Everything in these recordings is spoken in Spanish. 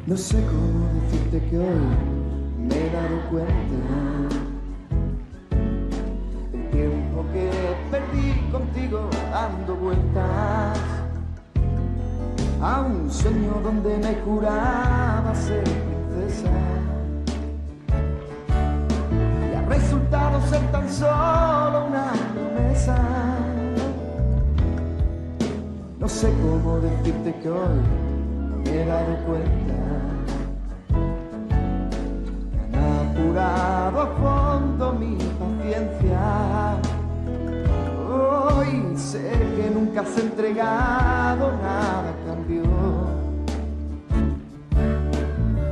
No sé cómo decirte que hoy me he dado cuenta del tiempo que perdí contigo dando vueltas a un sueño donde me juraba ser princesa y ha resultado ser tan solo una promesa. No sé cómo decirte que hoy me he dado cuenta que han apurado a fondo mi paciencia. Hoy sé que nunca has entregado nada a cambio.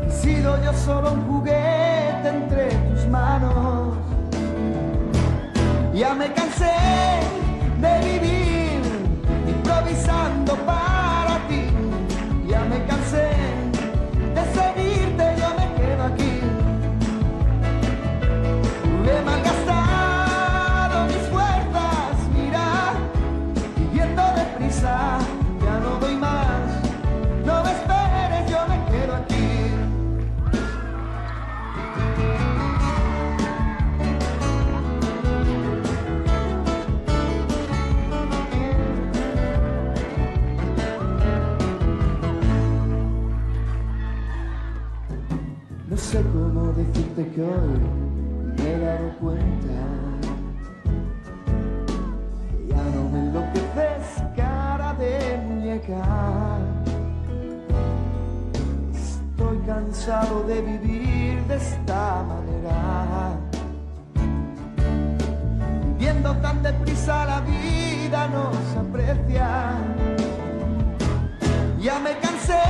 He sido yo solo un juguete entre tus manos. Ya me cansé de vivir improvisando para ti. Ya me cansé de seguirte, yo me quedo aquí. He malgastado mis fuerzas, mira, viviendo deprisa. Ya no doy más, no me esperes, yo me quedo aquí. No sé cómo decirte que hoy me he dado cuenta que ya no me enloqueces, cara de muñeca. Estoy cansado de vivir de esta manera. Viviendo tan deprisa la vida no se aprecia. Ya me cansé